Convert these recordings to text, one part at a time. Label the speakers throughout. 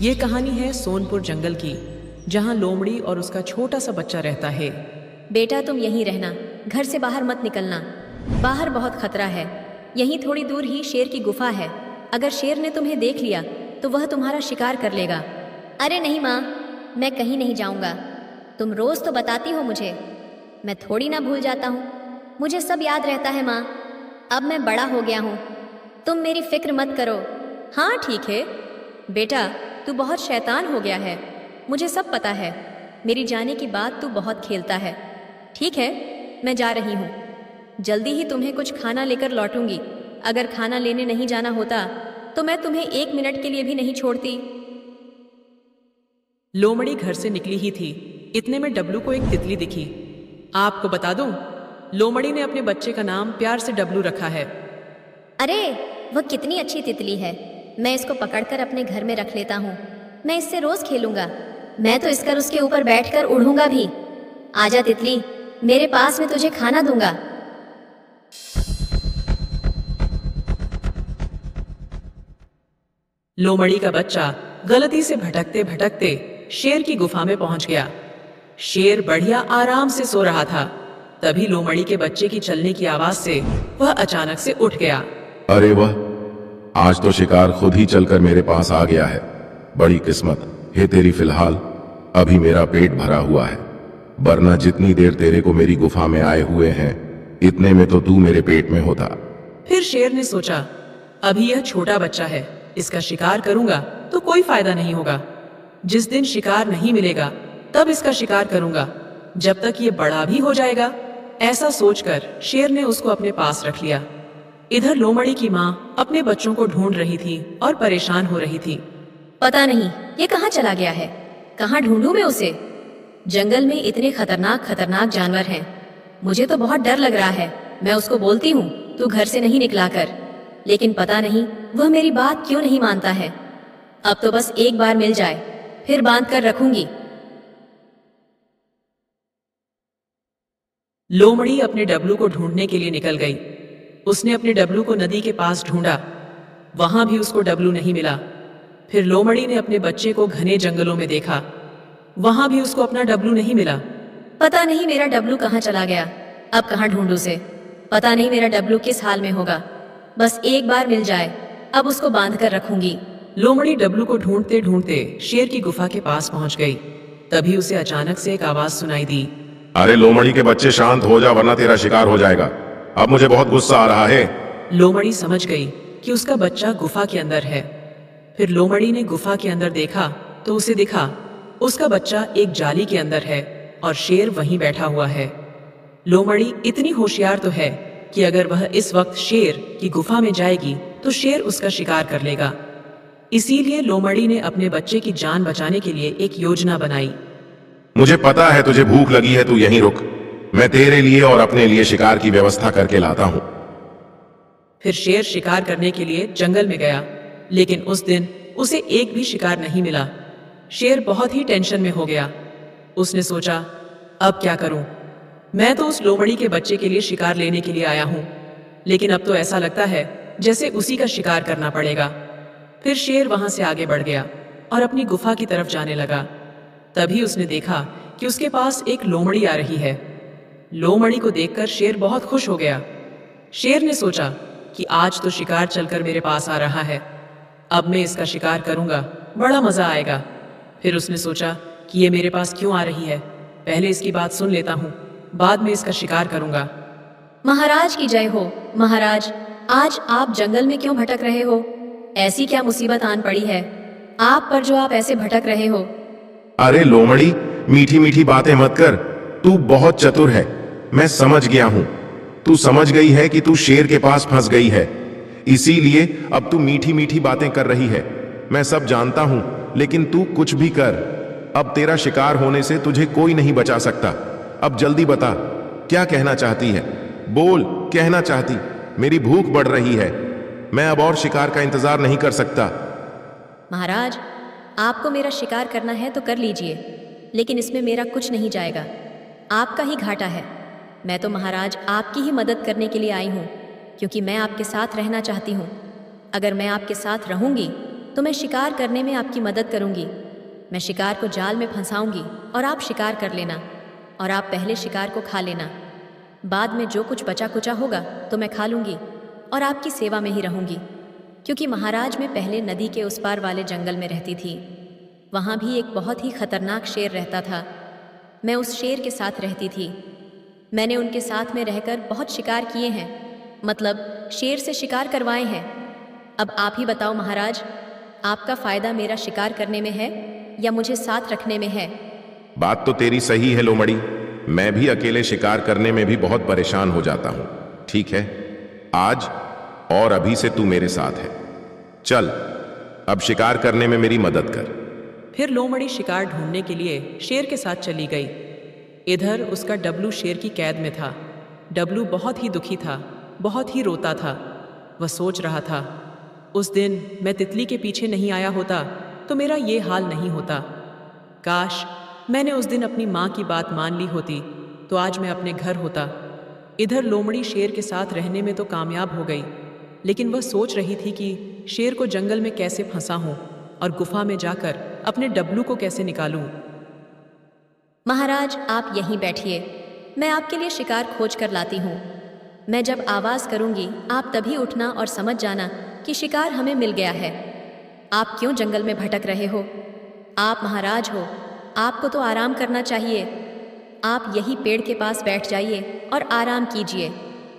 Speaker 1: ये कहानी है सोनपुर जंगल की, जहाँ लोमड़ी और उसका छोटा सा बच्चा रहता है।
Speaker 2: बेटा तुम यहीं रहना, घर से बाहर मत निकलना। बाहर बहुत खतरा है। यहीं थोड़ी दूर ही शेर की गुफा है। अगर शेर ने तुम्हें देख लिया तो वह तुम्हारा शिकार कर लेगा।
Speaker 3: अरे नहीं माँ, मैं कहीं नहीं जाऊंगा। तुम रोज तो बताती हो मुझे, मैं थोड़ी ना भूल जाता हूँ। मुझे सब याद रहता है माँ। अब मैं बड़ा हो गया हूँ, तुम मेरी फिक्र मत करो।
Speaker 2: हाँ ठीक है बेटा, तू बहुत शैतान हो गया है, मुझे सब पता है। मेरी जाने की बात तू बहुत खेलता है। ठीक है, मैं जा रही हूँ। जल्दी ही तुम्हें कुछ खाना लेकर लौटूंगी। अगर खाना लेने नहीं जाना होता तो मैं तुम्हें 1 मिनट के लिए भी नहीं छोड़ती।
Speaker 1: लोमड़ी घर से निकली ही थी, इतने में डब्लू को एक तितली दिखी। आपको बता दूं, लोमड़ी ने अपने बच्चे का नाम प्यार से डब्लू रखा है।
Speaker 3: अरे वह कितनी अच्छी तितली है, मैं इसको पकड़कर अपने घर में रख लेता हूँ। मैं इससे रोज खेलूंगा। मैं तो इसकर उसके ऊपर बैठकर उड़ूंगा भी। आजा तितली, मेरे पास, मैं तुझे खाना दूंगा।
Speaker 1: लोमड़ी का बच्चा गलती से भटकते भटकते शेर की गुफा में पहुंच गया। शेर बढ़िया आराम से सो रहा था। तभी लोमड़ी के बच्चे की चलने की आवाज से वह अचानक से उठ गया।
Speaker 4: अरे वाह, आज तो शिकार खुद ही चलकर मेरे पास आ गया है। बड़ी किस्मत है तेरी। फिलहाल अभी मेरा पेट भरा हुआ है, वरना जितनी देर तेरे को मेरी गुफा में आए हुए हैं, इतने में तो तू मेरे पेट में होता।
Speaker 1: फिर शेर ने सोचा, अभी यह छोटा बच्चा है, इसका शिकार करूंगा तो कोई फायदा नहीं होगा। जिस दिन शिकार नहीं मिलेगा तब इसका शिकार करूंगा, जब तक ये बड़ा भी हो जाएगा। ऐसा सोचकर शेर ने उसको अपने पास रख लिया। इधर लोमड़ी की माँ अपने बच्चों को ढूंढ रही थी और परेशान हो रही थी।
Speaker 2: पता नहीं ये कहाँ चला गया है, कहाँ ढूंढूं मैं उसे। जंगल में इतने खतरनाक खतरनाक जानवर हैं, मुझे तो बहुत डर लग रहा है। मैं उसको बोलती हूँ तू घर से नहीं निकला कर, लेकिन पता नहीं वह मेरी बात क्यों नहीं मानता है। अब तो बस एक बार मिल जाए, फिर बांध कर रखूंगी।
Speaker 1: लोमड़ी अपने डब्लू को ढूंढने के लिए निकल गई। उसने अपने डब्लू को नदी के पास ढूंढा, वहां भी उसको डब्लू नहीं मिला। फिर लोमड़ी ने अपने बच्चे को घने जंगलों में देखा, वहां भी उसको अपना डब्लू नहीं मिला।
Speaker 2: पता नहीं मेरा डब्लू कहाँ चला गया, अब कहाँ ढूंढूं उसे। पता नहीं मेरा डब्लू किस हाल में होगा। बस एक बार मिल जाए, अब उसको बांध कर रखूंगी।
Speaker 1: लोमड़ी डब्लू को ढूंढते ढूंढते शेर की गुफा के पास पहुंच गई। तभी उसे अचानक से एक आवाज सुनाई दी।
Speaker 4: अरे लोमड़ी के बच्चे, शांत हो जा, वरना तेरा शिकार हो जाएगा। अब मुझे बहुत गुस्सा आ रहा है।
Speaker 1: लोमड़ी समझ गई कि उसका बच्चा गुफा के अंदर है। फिर लोमड़ी ने गुफा के अंदर देखा तो उसे दिखा उसका बच्चा एक जाली के अंदर है और शेर वहीं बैठा हुआ है। लोमड़ी इतनी होशियार तो है कि अगर वह इस वक्त शेर की गुफा में जाएगी तो शेर उसका शिकार कर लेगा। इसीलिए लोमड़ी ने अपने बच्चे की जान बचाने के लिए एक योजना बनाई।
Speaker 4: मुझे पता है तुझे भूख लगी है, तू यहीं रुक। मैं तेरे लिए और अपने लिए शिकार की व्यवस्था करके लाता हूँ।
Speaker 1: फिर शेर शिकार करने के लिए जंगल में गया, लेकिन उस दिन उसे एक भी शिकार नहीं मिला। शेर बहुत ही टेंशन में हो गया। उसने सोचा, अब क्या करूं? मैं तो उस लोमड़ी के बच्चे के लिए शिकार लेने के लिए आया हूं, लेकिन अब तो ऐसा लगता है जैसे उसी का शिकार करना पड़ेगा। फिर शेर वहां से आगे बढ़ गया और अपनी गुफा की तरफ जाने लगा। तभी उसने देखा कि उसके पास एक लोमड़ी आ रही है। लोमड़ी को देखकर शेर बहुत खुश हो गया। शेर ने सोचा कि आज तो शिकार चलकर मेरे पास आ रहा है, अब मैं इसका शिकार करूंगा, बड़ा मजा आएगा। फिर उसने सोचा कि ये मेरे पास क्यों आ रही है, पहले इसकी बात सुन लेता हूँ, बाद में इसका शिकार करूंगा।
Speaker 2: महाराज की जय हो। महाराज, आज आप जंगल में क्यों भटक रहे हो? ऐसी क्या मुसीबत आन पड़ी है आप पर जो आप ऐसे भटक रहे हो?
Speaker 4: अरे लोमड़ी, मीठी मीठी बातें मत कर। तू बहुत चतुर है, मैं समझ गया हूं। तू समझ गई है कि तू शेर के पास फंस गई है, इसीलिए अब तू मीठी मीठी बातें कर रही है। मैं सब जानता हूं, लेकिन तू कुछ भी कर, अब तेरा शिकार होने से तुझे कोई नहीं बचा सकता। अब जल्दी बता, क्या कहना चाहती है? बोल, कहना चाहती? मेरी भूख बढ़ रही है, मैं अब और शिकार का इंतजार नहीं कर सकता।
Speaker 2: महाराज, आपको मेरा शिकार करना है तो कर लीजिए, लेकिन इसमें मेरा कुछ नहीं जाएगा, आपका ही घाटा है। मैं तो महाराज आपकी ही मदद करने के लिए आई हूँ, क्योंकि मैं आपके साथ रहना चाहती हूँ। अगर मैं आपके साथ रहूँगी तो मैं शिकार करने में आपकी मदद करूंगी। मैं शिकार को जाल में फंसाऊंगी और आप शिकार कर लेना, और आप पहले शिकार को खा लेना। बाद में जो कुछ बचा कुचा होगा तो मैं खा लूंगी और आपकी सेवा में ही रहूंगी। क्योंकि महाराज मैं पहले नदी के उस पार वाले जंगल में रहती थी। वहाँ भी एक बहुत ही खतरनाक शेर रहता था। मैं उस शेर के साथ रहती थी। मैंने उनके साथ में रहकर बहुत शिकार किए हैं, मतलब शेर से शिकार करवाए हैं। अब आप ही बताओ महाराज, आपका फायदा मेरा शिकार करने में है या मुझे साथ रखने में है?
Speaker 4: बात तो तेरी सही है लोमड़ी। मैं भी अकेले शिकार करने में भी बहुत परेशान हो जाता हूं। ठीक है, आज और अभी से तू मेरे साथ है। चल, अब शिकार करने में मेरी मदद कर।
Speaker 1: फिर लोमड़ी शिकार ढूंढने के लिए शेर के साथ चली गई। इधर उसका डब्लू शेर की कैद में था। डब्लू बहुत ही दुखी था, बहुत ही रोता था। वह सोच रहा था, उस दिन मैं तितली के पीछे नहीं आया होता तो मेरा ये हाल नहीं होता। काश मैंने उस दिन अपनी माँ की बात मान ली होती तो आज मैं अपने घर होता। इधर लोमड़ी शेर के साथ रहने में तो कामयाब हो गई, लेकिन वह सोच रही थी कि शेर को जंगल में कैसे फंसा हूं और गुफा में जाकर अपने डब्लू को कैसे निकालूं।
Speaker 2: महाराज आप यहीं बैठिए, मैं आपके लिए शिकार खोज कर लाती हूँ। मैं जब आवाज़ करूँगी आप तभी उठना और समझ जाना कि शिकार हमें मिल गया है। आप क्यों जंगल में भटक रहे हो? आप महाराज हो, आपको तो आराम करना चाहिए। आप यही पेड़ के पास बैठ जाइए और आराम कीजिए।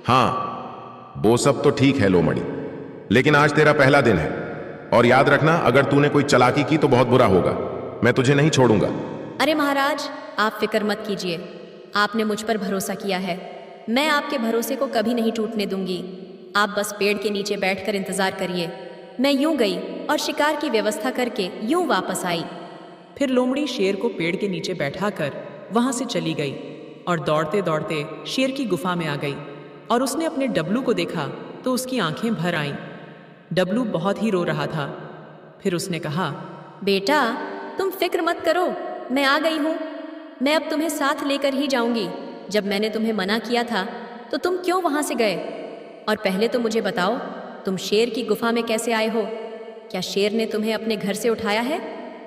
Speaker 4: हाँ, वो सब तो ठीक है लोमड़ी, लेकिन आज तेरा पहला दिन है और याद रखना, अगर तूने कोई चालाकी की तो बहुत बुरा होगा। मैं तुझे नहीं छोड़ूंगा।
Speaker 2: अरे महाराज आप फिक्र मत कीजिए, आपने मुझ पर भरोसा किया है। मैं आपके भरोसे को कभी नहीं टूटने दूंगी। आप बस पेड़ के नीचे बैठकर इंतजार करिए। मैं यूं गई और शिकार की व्यवस्था करके यूं वापस आई।
Speaker 1: फिर लोमड़ी शेर को पेड़ के नीचे बैठाकर वहां से चली गई और दौड़ते दौड़ते शेर की गुफा में आ गई और उसने अपने डब्लू को देखा तो उसकी आंखें भर आईं। डब्लू बहुत ही रो रहा था। फिर उसने कहा,
Speaker 2: बेटा तुम फिक्र मत करो, मैं आ गई हूँ। मैं अब तुम्हें साथ लेकर ही जाऊंगी। जब मैंने तुम्हें मना किया था तो तुम क्यों वहां से गए? और पहले तो मुझे बताओ, तुम शेर की गुफा में कैसे आए हो? क्या शेर ने तुम्हें अपने घर से उठाया है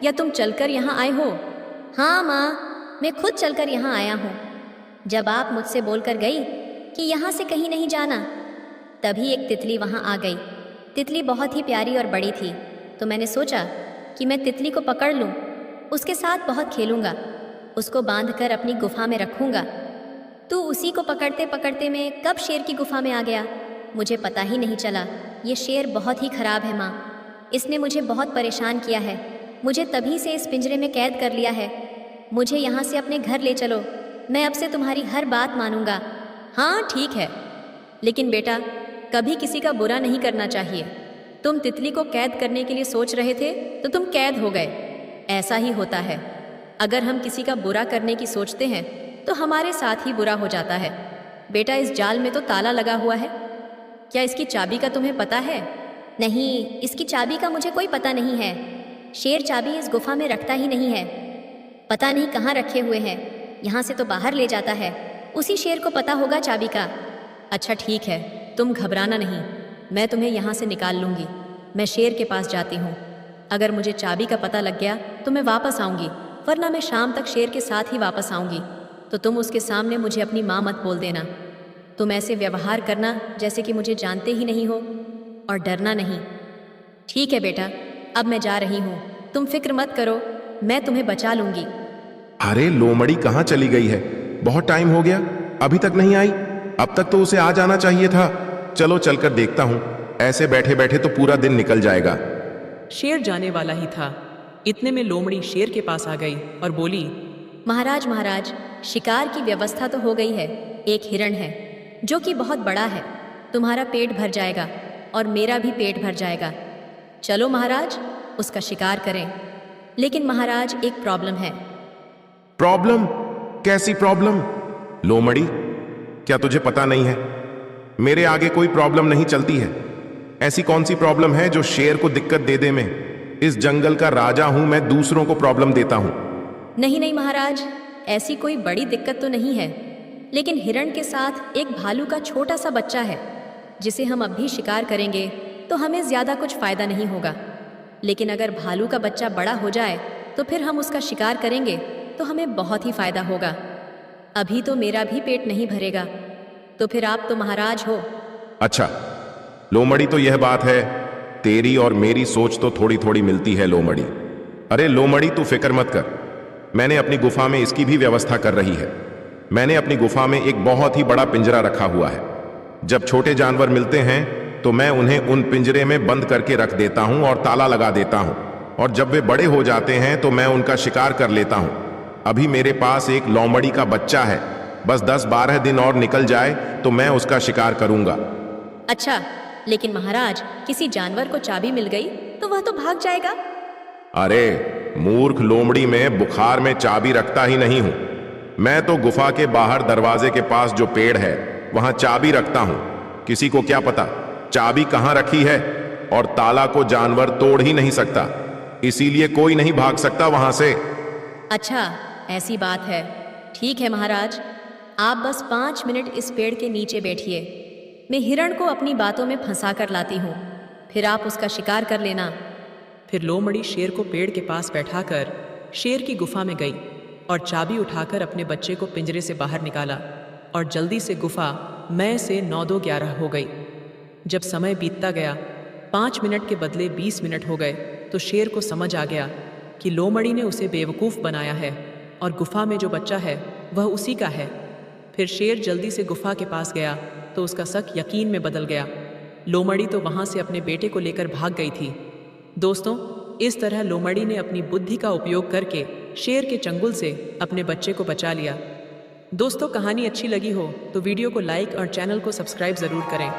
Speaker 2: या तुम चलकर यहाँ आए हो?
Speaker 3: हाँ माँ, मैं खुद चलकर यहाँ आया हूँ। जब आप मुझसे बोलकर गई कि यहाँ से कहीं नहीं जाना, तभी एक तितली वहाँ आ गई। तितली बहुत ही प्यारी और बड़ी थी, तो मैंने सोचा कि मैं तितली को पकड़ लूँ, उसके साथ बहुत खेलूँगा, उसको बांधकर अपनी गुफा में रखूँगा। तू उसी को पकड़ते पकड़ते मैं कब शेर की गुफा में आ गया, मुझे पता ही नहीं चला। ये शेर बहुत ही खराब है माँ, इसने मुझे बहुत परेशान किया है। मुझे तभी से इस पिंजरे में कैद कर लिया है। मुझे यहाँ से अपने घर ले चलो, मैं अब से तुम्हारी हर बात मानूंगा।
Speaker 2: हाँ ठीक है, लेकिन बेटा कभी किसी का बुरा नहीं करना चाहिए। तुम तितली को कैद करने के लिए सोच रहे थे तो तुम कैद हो गए। ऐसा ही होता है, अगर हम किसी का बुरा करने की सोचते हैं तो हमारे साथ ही बुरा हो जाता है। बेटा इस जाल में तो ताला लगा हुआ है, क्या इसकी चाबी का तुम्हें पता है?
Speaker 3: नहीं, इसकी चाबी का मुझे कोई पता नहीं है। शेर चाबी इस गुफा में रखता ही नहीं है, पता नहीं कहाँ रखे हुए हैं। यहाँ से तो बाहर ले जाता है, उसी शेर को पता होगा चाबी का।
Speaker 2: अच्छा ठीक है, तुम घबराना नहीं, मैं तुम्हें यहाँ से निकाल लूँगी। मैं शेर के पास जाती हूँ। अगर मुझे चाबी का पता लग गया तो मैं वापस आऊँगी, वरना मैं शाम तक शेर के साथ ही वापस आऊँगी। तो तुम उसके सामने मुझे अपनी माँ मत बोल देना। तुम ऐसे व्यवहार करना जैसे कि मुझे जानते ही नहीं हो, और डरना नहीं। ठीक है बेटा, अब मैं जा रही हूँ, तुम फिक्र मत करो, मैं तुम्हें बचा लूँगी।
Speaker 4: अरे लोमड़ी कहाँ चली गई है? बहुत टाइम हो गया, अभी तक नहीं आई। अब तक तो उसे आ जाना चाहिए था। चलो चलकर देखता हूँ, ऐसे बैठे बैठे तो पूरा दिन निकल जाएगा।
Speaker 1: शेर जाने वाला ही था, इतने में लोमड़ी शेर के पास आ गई और बोली,
Speaker 2: महाराज महाराज, शिकार की व्यवस्था तो हो गई है। एक हिरण है जो कि बहुत बड़ा है, तुम्हारा पेट भर जाएगा और मेरा भी पेट भर जाएगा। चलो महाराज, उसका शिकार करें। लेकिन महाराज एक प्रॉब्लम है।
Speaker 4: प्रॉब्लम? कैसी प्रॉब्लम? लोमड़ी, क्या तुझे पता नहीं है मेरे आगे कोई प्रॉब्लम नहीं चलती है? ऐसी कौन सी प्रॉब्लम है जो शेर को दिक्कत दे दे? मैं इस जंगल का राजा हूं, मैं दूसरों को प्रॉब्लम देता हूं।
Speaker 2: नहीं नहीं महाराज, ऐसी कोई बड़ी दिक्कत तो नहीं है, लेकिन हिरण के साथ एक भालू का छोटा सा बच्चा है, जिसे हम अब भी शिकार करेंगे तो हमें ज्यादा कुछ फायदा नहीं होगा। लेकिन अगर भालू का बच्चा बड़ा हो जाए तो फिर हम उसका शिकार करेंगे तो हमें बहुत ही फायदा होगा। अभी तो मेरा भी पेट नहीं भरेगा, तो फिर आप तो महाराज हो।
Speaker 4: अच्छा लोमड़ी, तो यह बात है, तेरी और मेरी सोच तो थोड़ी थोड़ी मिलती है लोमड़ी। अरे लोमड़ी तू फिक्र मत कर, मैंने अपनी गुफा में इसकी भी व्यवस्था कर रही है। मैंने अपनी गुफा में एक बहुत ही बड़ा पिंजरा रखा हुआ है। जब छोटे जानवर मिलते हैं तो मैं उन्हें उन पिंजरे में बंद करके रख देता हूं और ताला लगा देता हूं, और जब वे बड़े हो जाते हैं तो मैं उनका शिकार कर लेता हूं। अभी मेरे पास एक लोमड़ी का बच्चा है, बस 10-12 दिन और निकल जाए तो मैं उसका शिकार करूंगा।
Speaker 2: अच्छा, लेकिन महाराज किसी जानवर को चाबी मिल गई तो वह तो भाग जाएगा।
Speaker 4: अरे मूर्ख लोमड़ी, में बुखार में चाबी रखता ही नहीं हूं। मैं तो गुफा के बाहर दरवाजे के पास जो पेड़ है वहां चाबी रखता हूं। किसी को क्या पता चाबी कहां रखी है, और ताला को जानवर तोड़ ही नहीं सकता, इसीलिए कोई नहीं भाग सकता वहां से।
Speaker 2: अच्छा ऐसी बात है, ठीक है महाराज, आप बस 5 मिनट इस पेड़ के नीचे बैठिए। मैं हिरण को अपनी बातों में फंसा कर लाती हूँ, फिर आप उसका शिकार कर लेना।
Speaker 1: फिर लोमड़ी शेर को पेड़ के पास बैठाकर शेर की गुफा में गई और चाबी उठाकर अपने बच्चे को पिंजरे से बाहर निकाला, और जल्दी से गुफा मैं से 9-2-11 हो गई। जब समय बीतता गया, 5 मिनट के बदले 20 मिनट हो गए, तो शेर को समझ आ गया कि लोमड़ी ने उसे बेवकूफ़ बनाया है और गुफा में जो बच्चा है वह उसी का है। फिर शेर जल्दी से गुफा के पास गया तो उसका शक यकीन में बदल गया। लोमड़ी तो वहां से अपने बेटे को लेकर भाग गई थी। दोस्तों, इस तरह लोमड़ी ने अपनी बुद्धि का उपयोग करके शेर के चंगुल से अपने बच्चे को बचा लिया। दोस्तों, कहानी अच्छी लगी हो तो वीडियो को लाइक और चैनल को सब्सक्राइब ज़रूर करें।